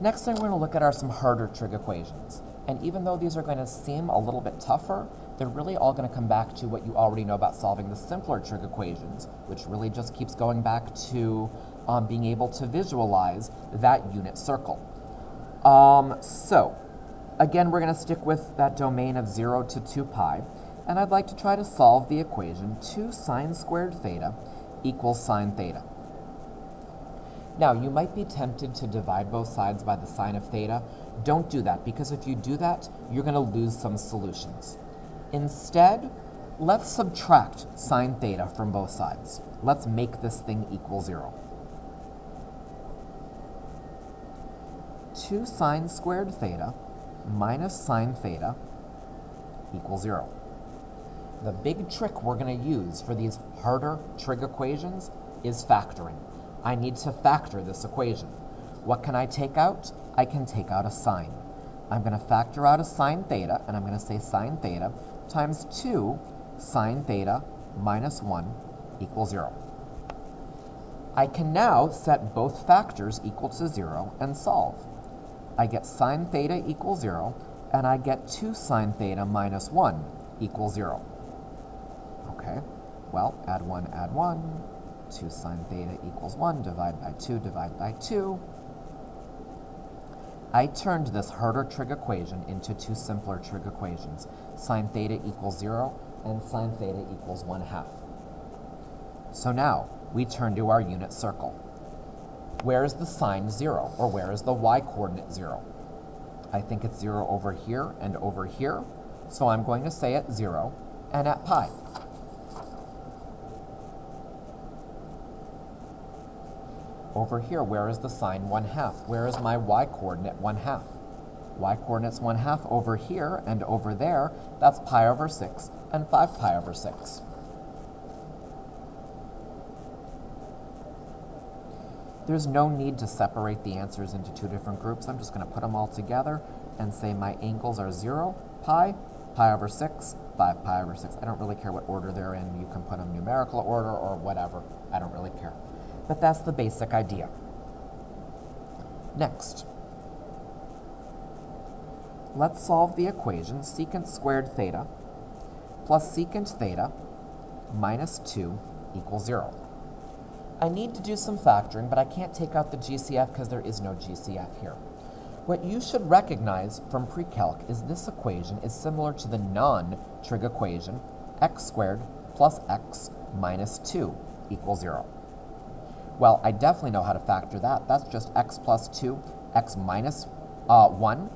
Next thing we're going to look at are some harder trig equations. And even though these are going to seem a little bit tougher, they're really all going to come back to what you already know about solving the simpler trig equations, which really just keeps going back to being able to visualize that unit circle. So, again, we're going to stick with that domain of 0 to 2 pi, and I'd like to try to solve the equation 2 sine squared theta equals sine theta. Now, you might be tempted to divide both sides by the sine of theta. Don't do that, because if you do that, you're going to lose some solutions. Instead, let's subtract sine theta from both sides. Let's make this thing equal 0. 2 sine squared theta minus sine theta equals 0. The big trick we're going to use for these harder trig equations is factoring. I need to factor this equation. What can I take out? I can take out a sine. I'm going to factor out a sine theta, and I'm going to say sine theta times 2 sine theta minus 1 equals 0. I can now set both factors equal to 0 and solve. I get sine theta equals 0, and I get 2 sine theta minus 1 equals 0. Okay, well, add 1, 2 sine theta equals 1, divide by 2, divide by 2. I turned this harder trig equation into two simpler trig equations. Sine theta equals 0, and sine theta equals 1/2. So now, we turn to our unit circle. Where is the sine 0, or where is the y-coordinate 0? I think it's 0 over here and over here, so I'm going to say at 0 and at pi. Over here, where is the sine 1/2? Where is my y-coordinate 1/2? Y-coordinate's 1/2 over here and over there. That's pi over 6 and 5 pi over 6. There's no need to separate the answers into two different groups. I'm just going to put them all together and say my angles are 0, pi, pi over 6, 5 pi over 6. I don't really care what order they're in. You can put them numerical order or whatever. I don't really care. But that's the basic idea. Next, let's solve the equation secant squared theta plus secant theta minus 2 equals 0. I need to do some factoring, but I can't take out the GCF because there is no GCF here. What you should recognize from pre-calc is this equation is similar to the non-trig equation x squared plus x minus 2 equals 0. Well, I definitely know how to factor that. That's just x plus 2, x minus 1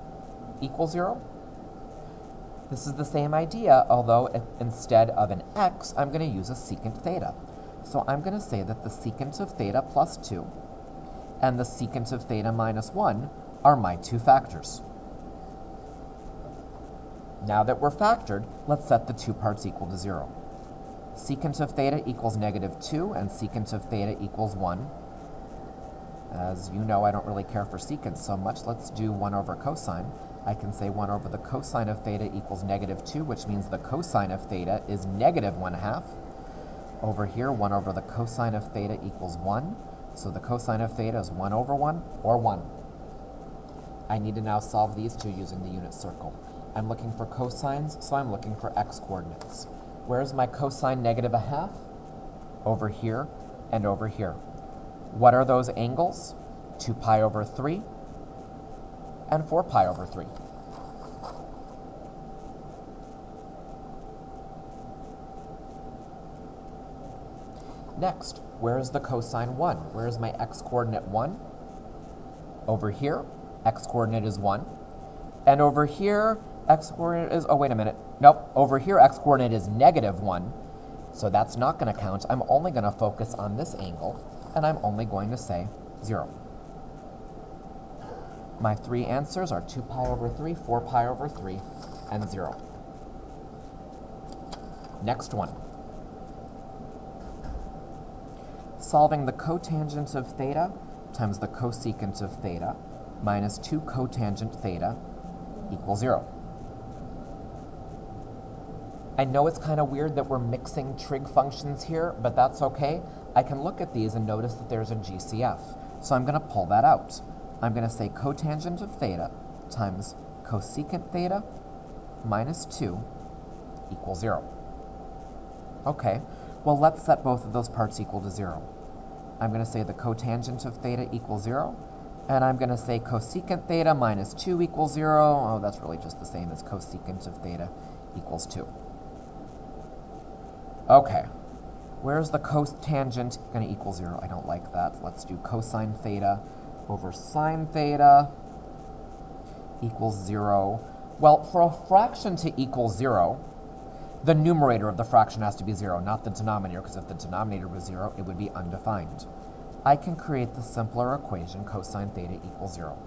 equals 0. This is the same idea, although instead of an x, I'm going to use a secant theta. So I'm going to say that the secant of theta plus 2 and the secant of theta minus 1 are my two factors. Now that we're factored, let's set the two parts equal to 0. Secant of theta equals negative 2, and secant of theta equals 1. As you know, I don't really care for secants so much. Let's do 1 over cosine. I can say 1 over the cosine of theta equals negative 2, which means the cosine of theta is negative 1/2. Over here, 1 over the cosine of theta equals 1. So the cosine of theta is 1 over 1, or 1. I need to now solve these two using the unit circle. I'm looking for cosines, so I'm looking for x-coordinates. Where's my cosine negative 1/2? Over here and over here. What are those angles? 2 pi over 3 and 4 pi over 3. Next, where is the cosine 1? Where is my x-coordinate 1? Over here, x-coordinate is 1. And over here, x-coordinate is, oh, wait a minute. Nope, over here, x-coordinate is negative 1. So that's not going to count. I'm only going to focus on this angle, and I'm only going to say 0. My three answers are 2 pi over 3, 4 pi over 3, and 0. Next one. Solving the cotangent of theta times the cosecant of theta minus 2 cotangent theta equals 0. I know it's kind of weird that we're mixing trig functions here, but that's okay. I can look at these and notice that there's a GCF, so I'm going to pull that out. I'm going to say cotangent of theta times cosecant theta minus 2 equals 0. Okay, well, let's set both of those parts equal to 0. I'm going to say the cotangent of theta equals 0, and I'm going to say cosecant theta minus 2 equals 0. Oh, that's really just the same as cosecant of theta equals 2. Okay, where's the cotangent going to equal 0? I don't like that. Let's do cosine theta over sine theta equals 0. Well, for a fraction to equal 0, the numerator of the fraction has to be 0, not the denominator, because if the denominator was 0, it would be undefined. I can create the simpler equation, cosine theta equals 0.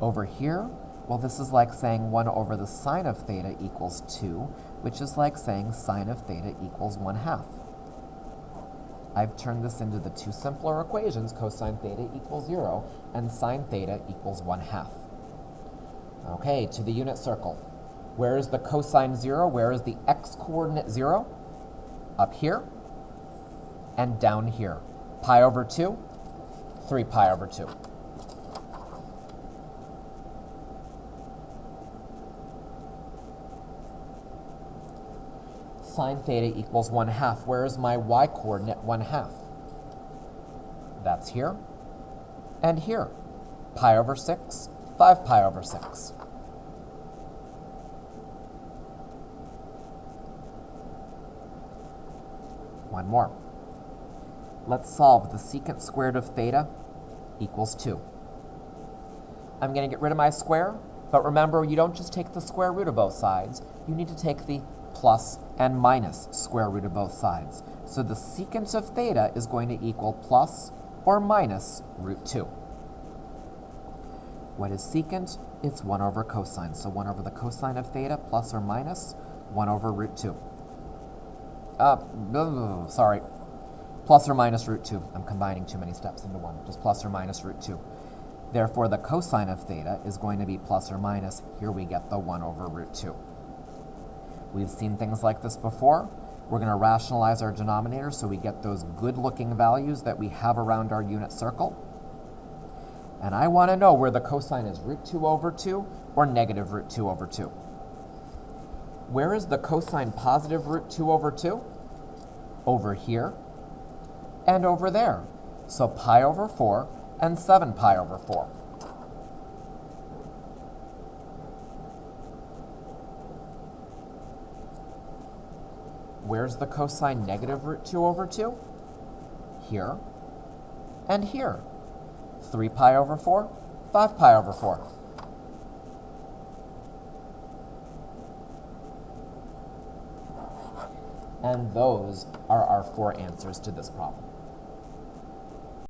Over here, well, this is like saying 1 over the sine of theta equals 2, which is like saying sine of theta equals 1/2. I've turned this into the two simpler equations, cosine theta equals 0 and sine theta equals 1/2. Okay, to the unit circle. Where is the cosine 0? Where is the x-coordinate 0? Up here and down here. Pi over 2, 3 pi over 2. Sine theta equals 1/2. Where is my y-coordinate 1/2? That's here and here. Pi over 6, 5 pi over 6. One more. Let's solve the secant squared of theta equals 2. I'm going to get rid of my square, but remember, you don't just take the square root of both sides. You need to take the plus and minus square root of both sides. So the secant of theta is going to equal plus or minus root 2. What is secant? It's 1 over cosine. So 1 over the cosine of theta plus or minus 1 over root 2. Sorry. Plus or minus root 2. I'm combining too many steps into one. Just plus or minus root 2. Therefore, the cosine of theta is going to be plus or minus. Here we get the 1 over root 2. We've seen things like this before. We're going to rationalize our denominator so we get those good-looking values that we have around our unit circle. And I want to know where the cosine is root 2 over 2 or negative root 2 over 2. Where is the cosine positive root 2 over 2? Over here and over there. So pi over 4 and 7 pi over 4. Where's the cosine negative root 2 over 2? Here and here. 3 pi over 4, 5 pi over 4. And those are our 4 answers to this problem.